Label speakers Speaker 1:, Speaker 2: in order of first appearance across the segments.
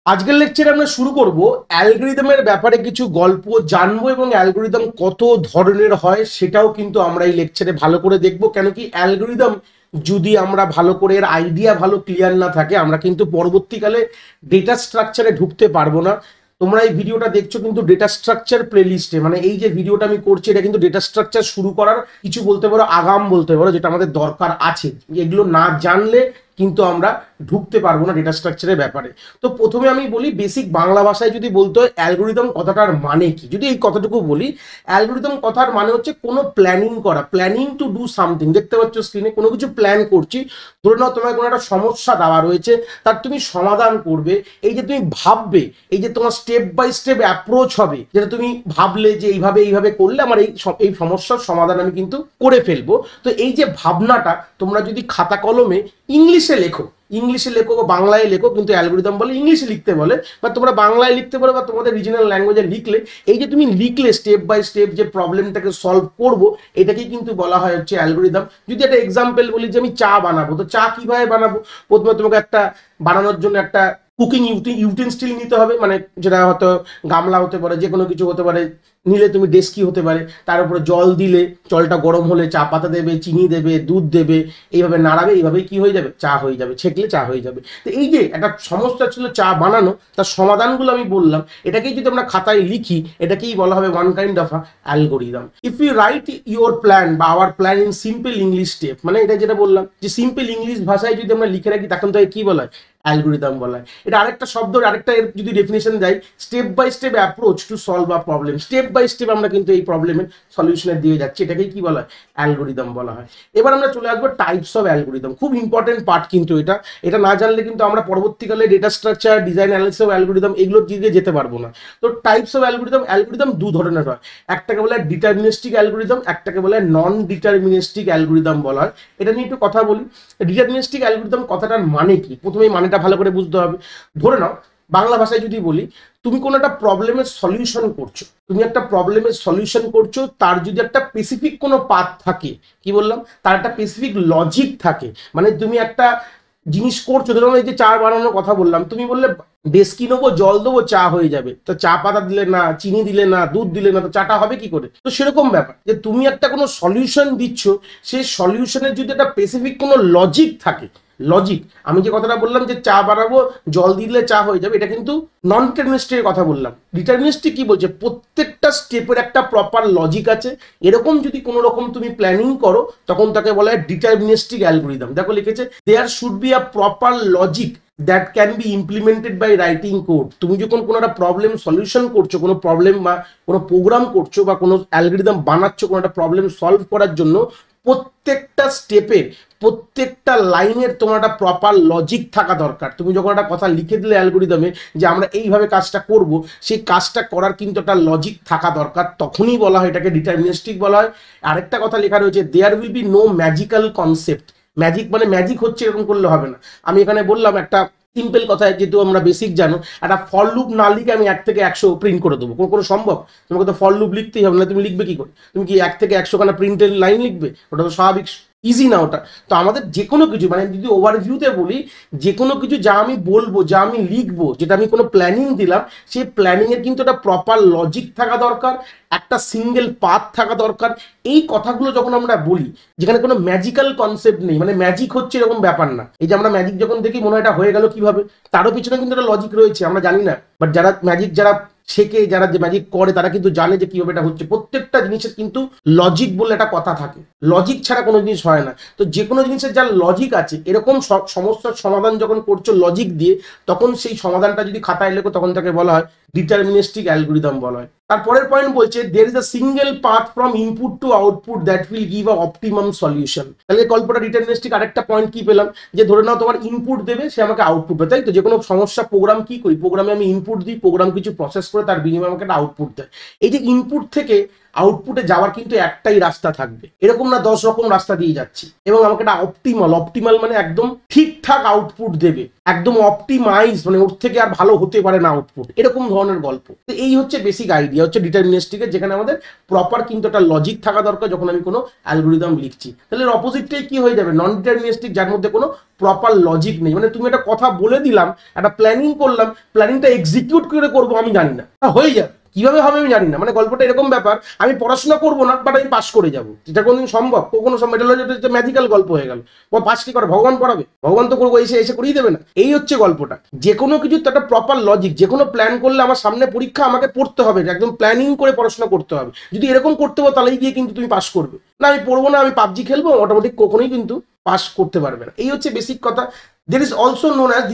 Speaker 1: আজকের লেকচারে আমরা শুরু করব অ্যালগরিদমের ব্যাপারে কিছু গল্প জানবো এবং অ্যালগরিদম কত ধরনের হয় সেটাও কিন্তু আমরা এই লেকচারে ভালো করে দেখব। কেন কি অ্যালগরিদম যদি আমরা ভালো করে এর আইডিয়া ভালো ক্লিয়ার না থাকে আমরা কিন্তু পরবর্তীকালে ডেটা স্ট্রাকচারে ঢুকতে পারবো না। তোমরা এই ভিডিওটা দেখছো কিন্তু ডেটা স্ট্রাকচার প্লেলিস্টে, মানে এই যে ভিডিওটা আমি করছি এটা কিন্তু ডেটা স্ট্রাকচার শুরু করার কিছু বলতে পারো আগাম বলতে পারো, যেটা আমাদের দরকার আছে। এগুলো না জানলে কিন্তু আমরা ঢুকতে পারবো না ডেটা স্ট্রাকচারের ব্যাপারে। তো প্রথমে আমি বলি বেসিক বাংলা ভাষায় যদি বলতে হয় অ্যালগরিদম কথাটার মানে কি, যদি এই কথাটুকু বলি, অ্যালগরিদম কথার মানে হচ্ছে কোনো প্ল্যানিং করা, প্ল্যানিং টু ডু সামথিং। দেখতে পাচ্ছ স্ক্রিনে কোনো কিছু প্ল্যান করছি, ধরে নাও তোমার কোনো একটা সমস্যা দেওয়া রয়েছে, তার তুমি সমাধান করবে। এই যে তুমি ভাববে, এই যে তোমার স্টেপ বাই স্টেপ অ্যাপ্রোচ হবে, যেটা তুমি ভাবলে যে এইভাবে এইভাবে করলে আমার এই সমস্যার সমাধান আমি কিন্তু করে ফেলবো। তো এই যে ভাবনাটা তোমরা যদি খাতা কলমে ইংলিশে লেখো, বা বাংলায় লেখো, কিন্তু অ্যালগরিদম বলে ইংলিশে লিখতে বলে, বা তোমরা বাংলায় লিখতে পারো বা তোমাদের রিজনাল ল্যাঙ্গুয়েজে লিখলে, এই যে তুমি লিখলে স্টেপ বাই স্টেপ যে প্রবলেমটাকে সলভ করবো, এটাকেই কিন্তু বলা হয় হচ্ছে অ্যালগরিদম। যদি একটা এক্সাম্পল বলি যে আমি চা বানাবো, তো চা কিভাবে বানাবো? প্রথমে তোমাকে একটা বানানোর জন্য একটা কুকিং ইউটেনসিল নিতে হবে, মানে যেটা হয়তো গামলা হতে পারে, যে কোনো কিছু হতে পারে, নিলে তুমি ডেস্কি হতে পারে। তার উপরে জল দিলে, জলটা গরম হলে চা পাতা দেবে, চিনি দেবে, দুধ দেবে, এইভাবে নাড়াবে, এইভাবেই কি হয়ে যাবে? চা হয়ে যাবে, ছেঁকলে চা হয়ে যাবে। তো এই যে একটা সমস্যা ছিল চা বানানো, তার সমাধানগুলো আমি বললাম, এটাকেই যদি আমরা খাতায় লিখি এটাকেই বলা হবে one kind of algorithm. If you write your plan বা our plan in simple English step, মানে এটা যেটা বললাম যে সিম্পল ইংলিশ ভাষায় যদি আমরা লিখে রাখি তখন তাকে কি বলা হয়? অ্যালগরিদম বলা হয়। এটা আরেকটা শব্দ, আরেকটা এর যদি ডেফিনেশন দেয়, step by step approach to solve a problem. Step by step আমরা কিন্তু এই প্রবলেমের সলিউশনের দিয়ে যাচ্ছি, এটাকেই কি বলা হয়? অ্যালগরিদম বলা হয়। এবার আমরা চলে আসবো টাইপস অফ অ্যালগরিদম। খুব ইম্পর্টেন্ট পার্ট কিন্তু এটা না জানলে কিন্তু আমরা পরবর্তীকালে data structure, design, analysis of algorithm এগুলোর দিকে যেতে পারবো না। তো টাইপস অফ অ্যালগরিদম দু ধরনের হয়। একটাকে বলে ডিটারমিনিস্টিক অ্যালগরিদম, একটাকে বলে নন ডিটারমিনিস্টিক অ্যালগরিদম বলা হয়। এটা নিয়ে একটু কথা বলি। ডিটারমিনিস্টিক অ্যালগরিদম কথাটার মানে কি, প্রথমেই মানেটা ভালো করে বুঝতে হবে। ধরে নাও বাংলা ভাষায় যদি বলি, তুমি কোনো একটা প্রবলেমের সলিউশন করছো, তার যদি একটা স্পেসিফিক কোনো পাথ থাকে, কি বললাম, তার একটা স্পেসিফিক লজিক থাকে। মানে তুমি একটা জিনিস করছো, ধরো এই যে চা বানানোর কথা বললাম, তুমি বললে ডেস্কি নেবো, জল দেবো, চা হয়ে যাবে। তো চা পাতা দিলে না, চিনি দিলে না, দুধ দিলে না, তো চাটা হবে কি করে? তো সেরকম ব্যাপার যে তুমি একটা কোনো সলিউশন দিচ্ছ, সেই সলিউশনের যদি একটা স্পেসিফিক কোনো লজিক থাকে, লজিক, আমি যে কথাটা বললাম যে চা বানাবো, জল দিলে চা হয়ে যাবে, এটা কিন্তু নন ডিটারমিনিস্টিক কথা বললাম। ডিটারমিনিস্টিক কি বলছে? প্রত্যেকটা স্টেপের একটা প্রপার লজিক আছে। এরকম যদি কোনো রকম তুমি প্ল্যানিং করো তখন তাকে বলা হয় ডিটারমিনিস্টিক অ্যালগরিদম। দেখো লিখেছে there should be a proper logic that can be implemented by writing code. তুমি যখন কোনো একটা প্রবলেম সলিউশন করছো, কোনো প্রবলেম বা কোনো প্রোগ্রাম করছো বা কোনো অ্যালগরিদম বানাচ্ছো কোনো একটা প্রবলেম সলভ করার জন্য, প্রত্যেকটা স্টেপের, প্রত্যেকটা লাইনের তোমার একটা প্রপার লজিক থাকা দরকার। তুমি যখন একটা কথা লিখে দিলে অ্যালগরিদমে যে আমরা এইভাবে কাজটা করব, সেই কাজটা করার কিন্তু একটা লজিক থাকা দরকার, তখনই বলা হয় এটাকে ডিটারমিনিস্টিক বলা হয়। আরেকটা কথা লেখা রয়েছে there will be no magical concept. Magic মানে ম্যাজিক হচ্ছে এরকম করলে হবে না। আমি এখানে বললাম একটা সিম্পল কথায়, যেহেতু আমরা বেসিক জানো, একটা ফর লুপ না লিখে আমি 1 থেকে 100 প্রিন্ট করে দেবো, কোনো সম্ভব? তোমাকে তো ফর লুপ লিখতেই হবে, না তুমি লিখবে কি করে? তুমি কি 1 থেকে 100 খানা প্রিন্টের লাইন লিখবে? ওটা তো স্বাভাবিক, ইজি না ওটা। তো আমাদের যে কোনো কিছু, মানে যদি ওভারভিউতে বলি, যে কোনো কিছু যা আমি বলবো, যা আমি লিখবো, যেটা আমি কোনো প্ল্যানিং দিলাম, সেই প্ল্যানিংয়ের কিন্তু একটা প্রপার লজিক থাকা দরকার, একটা সিঙ্গেল পাথ থাকা দরকার। এই কথাগুলো যখন আমরা বলি, যেখানে কোনো ম্যাজিক্যাল কনসেপ্ট নেই, মানে ম্যাজিক হচ্ছে এরকম ব্যাপার না। এই যে আমরা ম্যাজিক যখন দেখি মনে হয় এটা হয়ে গেল কিভাবে, তারও পিছনে কিন্তু একটা লজিক রয়েছে, আমরা জানি না। বাট যারা ম্যাজিক শেখে, যারা যে ম্যাজিক করে, তারা কিন্তু জানে যে কিভাবে এটা হচ্ছে। প্রত্যেকটা জিনিসের কিন্তু লজিক বলে একটা কথা থাকে, লজিক ছাড়া কোনো জিনিস হয় না। তো যে কোনো জিনিসের যার লজিক আছে, এরকম সমস্যার সমাধান যখন করছো লজিক দিয়ে, তখন সেই সমাধানটা যদি খাতায় লেখো তখন তাকে বলা হয় ডিটারমিনিস্টিক অ্যালগরিদম বলা হয়। তারপরের পয়েন্ট বলছে there is a single path from input to output that will give a optimum solution. তাহলে গল্পটা ডিটারমিনিস্টিক। আরেকটা পয়েন্ট কি পেলাম, যে ধরে নাও তোমার ইনপুট দেবে, সে আমাকে আউটপুট দেয়, তাই তো? যে কোনো সমস্যা প্রোগ্রাম কি করি, প্রোগ্রামে আমি ইনপুট দিই, প্রোগ্রাম কিছু প্রসেস করে তার বিনিময়ে আমাকে একটা আউটপুট দেয়। এই যে ইনপুট থেকে আউটপুটে যাওয়ার কিন্তু একটাই রাস্তা থাকবে, এরকম না 10 রকম রাস্তা দিয়ে যাচ্ছি, এবং আমাকে একটা অপটিমাল মানে একদম ঠিকঠাক আউটপুট দেবে, একদম অপটিমাইজ, মানে ওর থেকে আর ভালো হতে পারে না আউটপুট, এরকম ধরনের গল্প। তো এই হচ্ছে বেসিক আইডিয়া হচ্ছে ডিটারমিনিস্টিকের, যেখানে আমাদের প্রপার কিন্তু একটা লজিক থাকা দরকার যখন আমি কোনো অ্যালগোরিদম লিখছি। তাহলে অপোজিটটাই কি হয়ে যাবে, নন ডিটারমিনিস্টিক, যার মধ্যে কোনো প্রপার লজিক নেই। মানে তুমি একটা কথা বলে দিলাম, একটা প্ল্যানিং করলাম, প্ল্যানিংটা এক্সিকিউট করে করবো আমি জানি না, হয়ে যাবে, কিভাবে হবে আমি জানি না। মানে গল্পটা এরকম ব্যাপার, আমি পড়াশোনা করবো না বাট আমি পাস করে যাবো, এটা কোনোদিন সম্ভব? কখনো সম্ভব? এটা হলো ম্যাজিক্যাল গল্প হয়ে গেল। ও পাস কি করে, ভগবান পড়াবে? ভগবান তো করবো এসে এসে করিয়ে দেবে না। এই হচ্ছে গল্পটা। যে কোনো কিছু তো একটা প্রপার লজিক, যে কোনো প্ল্যান করলে আমার সামনে পরীক্ষা, আমাকে পড়তে হবে, একদম প্ল্যানিং করে পড়াশোনা করতে হবে। যদি এরকম করতে হবে তাহলেই গিয়ে কিন্তু তুমি পাস করবে, না আমি পড়বো না, আমি পাবজি খেলবো, অটোমেটিক কখনোই কিন্তু পাস করতে পারবে না। এই হচ্ছে বেসিক কথা। This is also known as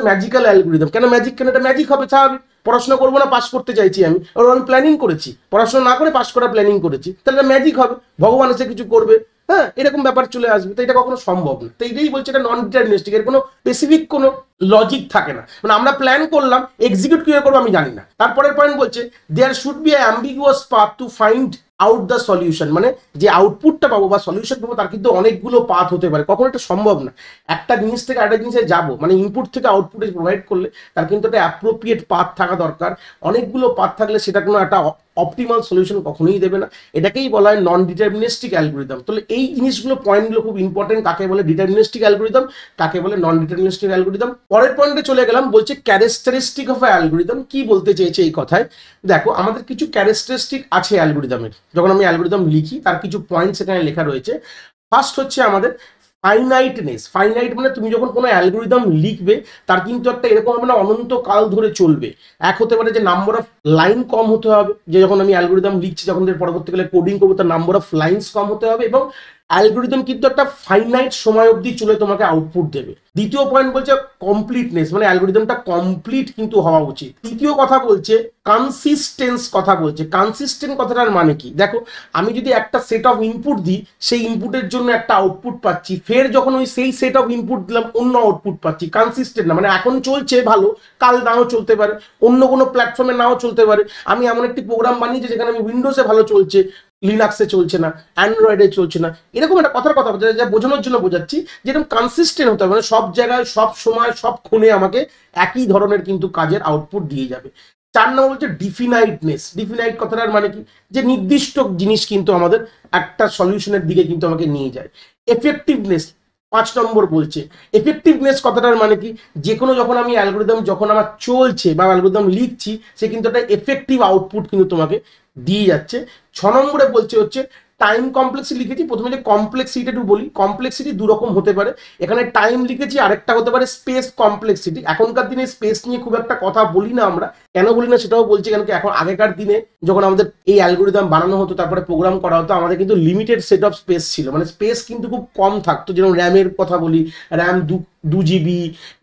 Speaker 1: magical algorithm. কেন ম্যাজিক? কেন এটা ম্যাজিক হবে, স্বাভাবিক। পড়াশোনা করবো না, পাস করতে চাইছি আমি, আর আমি প্ল্যানিং করেছি, পড়াশোনা না করে পাস করা প্ল্যানিং করেছি, তাহলে ম্যাজিক হবে, ভগবান এসে কিছু করবে, হ্যাঁ, এরকম ব্যাপার চলে আসবে। তো এটা কখনো সম্ভব না। তো এইটাই বলছে, এটা নন ডিটারমিনিস্টিক, এর কোনো স্পেসিফিক কোনো লজিক থাকে না। মানে আমরা প্ল্যান করলাম, এক্সিকিউট কিভাবে করবো আমি জানি না। তারপরের পয়েন্ট বলছে there should be ambiguous path to find out the solution. মানে যে আউটপুটটা পাবো বা সলিউশন পাবো তার কিন্তু অনেকগুলো পাথ হতে পারে, কখনো এটা সম্ভব না। একটা জিনিস থেকে আরেকটা জিনিসে যাবো, মানে ইনপুট থেকে আউটপুটে প্রোভাইড করলে তার কিন্তু একটা অ্যাপ্রোপ্রিয়েট পাথ থাকা দরকার। অনেকগুলো পাথ থাকলে সেটা কোনো একটা অপটিমাল সলিউশন কখনোই দেবে না। এটাকেই বলা হয় নন ডিটারমিনিস্টিক অ্যালগোরিদম। তাহলে এই জিনিসগুলো, পয়েন্টগুলো খুব ইম্পর্টেন্ট, কাকে বলে ডিটারমিনিস্টিক অ্যালগোরিদম, কাকে বলে নন ডিটারমিনিস্টিক অ্যালগোরিদম। পরের পয়েন্টে চলে গেলাম, বলছে ক্যারেক্টারিস্টিক অফ অ্যালগোরিদম। কি বলতে চেয়েছে এই কথায়? দেখো, আমাদের কিছু ক্যারেক্টারিস্টিক আছে অ্যালগোরিদমের, যখন আমি অ্যালগোরিদম লিখি তার কিছু পয়েন্ট সেখানে লেখা রয়েছে। ফার্স্ট হচ্ছে আমাদের ফাইনাইটনেস। ফাইনাইট মানে তুমি যখন কোনো অ্যালগোরিদম লিখবে তার কিন্তু একটা এরকম হবে না অনন্তকাল ধরে চলবে। এক হতে পারে যে নাম্বার অফ লাইন কম হতে হবে, যে যখন আমি অ্যালগোরিদম লিখছি, যখন পরবর্তীকালে কোডিং করবো তার নাম্বার অফ লাইন্স কম হতে হবে, এবং অ্যালগোরিদম কিন্তু একটা ফাইনাইট সময় অবধি চলে তোমাকে আউটপুট দেবে। দ্বিতীয় পয়েন্ট বলছে কমপ্লিটনেস, মানে অ্যালগোরিদমটা কমপ্লিট কিন্তু হওয়া উচিত। তৃতীয় কথা বলছে কনসিস্টেন্স কথা বলছে। কনসিস্টেন্ট কথাটার মানে কি? দেখো, আমি যদি একটা সেট অফ ইনপুট দিই, সেই ইনপুটের জন্য একটা আউটপুট পাচ্ছি, ফের যখন ওই সেই সেট অফ ইনপুট দিলাম অন্য আউটপুট পাচ্ছি, কনসিস্টেন্ট না। মানে এখন চলছে ভালো, কাল নাও চলতে পারে, অন্য কোনো প্ল্যাটফর্মে নাও চলতে পারে। আমি এমন একটি প্রোগ্রাম বানিয়েছি যেখানে আমি উইন্ডোজে ভালো চলছে, লিনাক্সে চলছে না, অ্যান্ড্রয়েডে চলছে না, এরকম একটা কথার কথা যা বোঝানোর জন্য বোঝাচ্ছি, যেরকম কনসিস্টেন্ট হতে হবে, মানে সব জায়গায় সব সময় সব ক্ষণে আমাকে একই ধরনের কিন্তু কাজের আউটপুট দিয়ে যাবে। 4 নম্বর হচ্ছে ডিফিনাইটনেস। ডিফিনাইট কথাটার মানে কি? যে নির্দিষ্ট জিনিস কিন্তু আমাদের একটা সলিউশনের দিকে কিন্তু আমাকে নিয়ে যায়। এফেক্টিভনেস 5 নম্বর বলছে। এফেক্টিভনেস কথাটার মানে কি? যে কোনো যখন আমি অ্যালগোরিদম যখন আমার চলছে বা অ্যালগোরিদম লিখছি, সে কিন্তু একটা এফেক্টিভ আউটপুট কিন্তু তোমাকে দিয়ে যাচ্ছে। 6 নম্বরে বলছে হচ্ছে টাইম কমপ্লেক্সিটি। লিখেছি প্রথমে যে কমপ্লেক্সিটি একটু বলি, কমপ্লেক্সিটি দু রকম হতে পারে, এখানে টাইম লিখেছি, আরেকটা হতে পারে স্পেস কমপ্লেক্সিটি। এখনকার দিনে স্পেস নিয়ে খুব একটা কথা বলি না আমরা, কেন বলি না সেটাও বলছি, কেন কি এখন আগেকার দিনে যখন আমাদের এই অ্যালগোরিদম বানানো হতো তারপরে প্রোগ্রাম করা হতো, আমাদের কিন্তু লিমিটেড সেট অফ স্পেস ছিল, মানে স্পেস কিন্তু খুব কম থাকতো। যেমন র্যামের কথা বলি, র্যাম 2 জিবি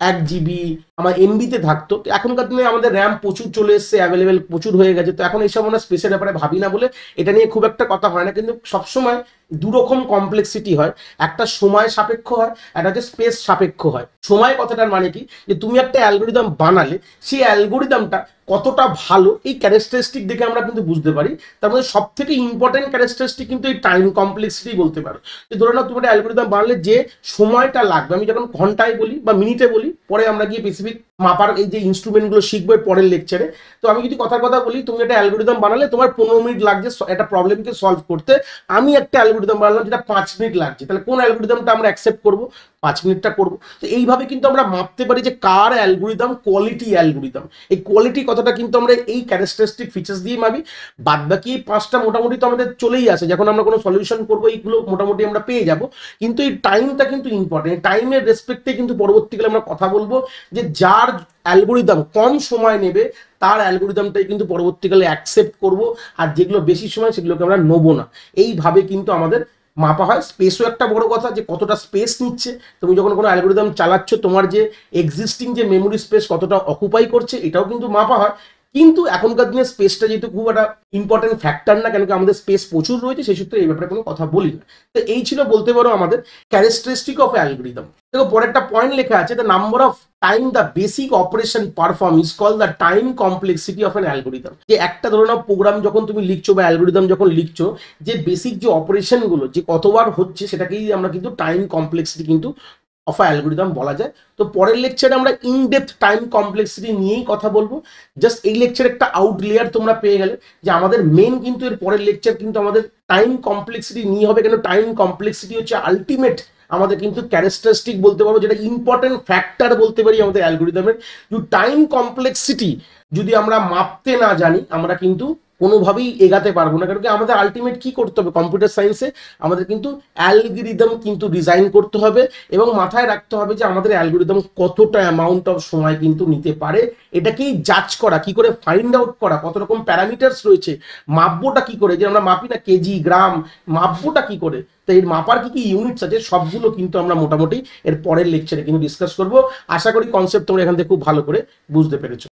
Speaker 1: 1 জিবি আমার এমবিতে থাকতো। এখনকার দিনে আমাদের র্যাম প্রচুর চলে এসছে, অ্যাভেলেবেল প্রচুর হয়ে গেছে, তো এখন এইসব আমরা স্পেসের ব্যাপারে ভাবি না বলে এটা নিয়ে খুব একটা কথা হয় না। কিন্তু সবসময় দুরকম কমপ্লেক্সিটি হয়, একটা সময় সাপেক্ষ হয়, একটা হচ্ছে স্পেস সাপেক্ষ হয়। সময় কথাটার মানে কি? যে তুমি একটা অ্যালগোরিদম বানালে সেই অ্যালগোরিদমটা কতটা ভালো, এই ক্যারেক্টারিস্টিক দেখে আমরা কিন্তু বুঝতে পারি। তার মধ্যে সব থেকে ইম্পর্টেন্ট ক্যারেক্টারিস্টিক কিন্তু এই টাইম কমপ্লেক্সিটি বলতে পারো। যে ধরে নাও তুমি একটা অ্যালগোরিদম বানালে যে সময়টা লাগবে, আমি যখন ঘন্টায় বলি বা মিনিটে বলি, পরে আমরা গিয়ে স্পেসিফিক মাপার এই যে ইনস্ট্রুমেন্টগুলো শিখবো পরের লেকচারে। তো আমি যদি কথার কথা বলি, তুমি একটা অ্যালগোরিদম বানালে তোমার 15 মিনিট লাগছে একটা প্রবলেমকে সলভ করতে, আমি একটা অ্যালগোরিদম বানালাম যেটা 5 মিনিট লাগছে, তাহলে কোন অ্যালগোরিদমটা আমরা অ্যাকসেপ্ট করবো? 5 মিনিটটা করবো। তো এইভাবে কিন্তু আমরা মাপতে পারি যে কার অ্যালগোরিদম কোয়ালিটি অ্যালগোরিদম। এই কোয়ালিটি কথাটা কিন্তু আমরা এই ক্যারেক্টারিস্টিক ফিচার্স দিয়ে মাপি। বাদ বাকি 5টা মোটামুটি তো আমাদের চলেই আসে, যখন আমরা কোনো সলিউশন করবো এইগুলো মোটামুটি আমরা পেয়ে যাব। কিন্তু এই টাইমটা কিন্তু ইম্পর্টেন্ট। টাইমের রেসপেক্টে কিন্তু পরবর্তীকালে আমরা কথা বলবো যে যার অ্যালগোরিদম কম সময় নেবে তার অ্যালগোরিদমটাই কিন্তু পরবর্তীকালে অ্যাকসেপ্ট করব, আর যেগুলো বেশি সময় সেগুলোকে আমরা নেবো না। এইভাবে কিন্তু আমাদের মাপা হয়। স্পেসও একটা বড় কথা, যে কতটা স্পেস নিচ্ছে। তুমি যখন কোনো অ্যালগোরিদম চালাচ্ছ, তোমার যে এক্সিস্টিং যে মেমোরি স্পেস কতটা অকুপাই করছে, এটাও কিন্তু মাপা হয়। কিন্তু এখনকার দিনে স্পেসটা যেহেতু খুব একটা ইম্পর্টেন্ট ফ্যাক্টর না, কেন কি আমাদের স্পেস প্রচুর রয়েছে, সেই সূত্রে এই ব্যাপারে কোনো কথা বলি না। তো এই ছিল বলতে পারো আমাদের ক্যারেক্টারিস্টিক অফ অ্যালগরিদম। দেখো পরেরটা পয়েন্ট লেখা আছে, the number of time the basic operation perform is call the time complexity of an algorithm. যে একটা ধরো না প্রোগ্রাম যখন তুমি লিখছো বা অ্যালগরিদম যখন লিখছো, যে বেসিক যে অপারেশনগুলো যে কতবার হচ্ছে সেটাকেই আমরা কিন্তু টাইম কমপ্লেক্সিটি কিন্তু অফ অ্যালগরিদম বলা যায়। তো পরের লেকচারে আমরা ইন ডেপথ টাইম কমপ্লেক্সিটি নিয়েই কথা বলবো। জাস্ট এই লেকচারে একটা আউটলেয়ার তোমরা পেয়ে গেলে যে আমাদের মেন কিন্তু এর পরের লেকচার কিন্তু আমাদের টাইম কমপ্লেক্সিটি নিয়ে হবে, কেন টাইম কমপ্লেক্সিটি হচ্ছে আলটিমেট আমাদের কিন্তু ক্যারেক্টারিস্টিক বলতে পারবো, যেটা ইম্পর্টেন্ট ফ্যাক্টর বলতে পারি আমাদের অ্যালগরিদমের। টাইম কমপ্লেক্সিটি যদি আমরা মাপতে না জানি আমরা কিন্তু কোনোভাবেই এগাতে পারবো না, কারণ কি আমাদের আলটিমেট কি করতে হবে কম্পিউটার সায়েন্সে, আমাদের কিন্তু অ্যালগরিদম কিন্তু ডিজাইন করতে হবে এবং মাথায় রাখতে হবে যে আমাদের অ্যালগরিদম কতটা অ্যামাউন্ট অফ সময় কিন্তু নিতে পারে, এটাকেই জাজ করা, কি করে ফাইন্ড আউট করা, কত রকম প্যারামিটার্স রয়েছে, মাপবোটা কি করে, যে আমরা মাপি না কেজি গ্রাম, মাপবোটা কি করে, তো এর মাপার কি কি ইউনিটস আছে সবগুলো কিন্তু আমরা মোটামুটি এর পরের লেকচারে কিন্তু ডিসকাস করবো। আশা করি কনসেপ্ট তোমরা এখান থেকে খুব ভালো করে বুঝতে পেরেছো।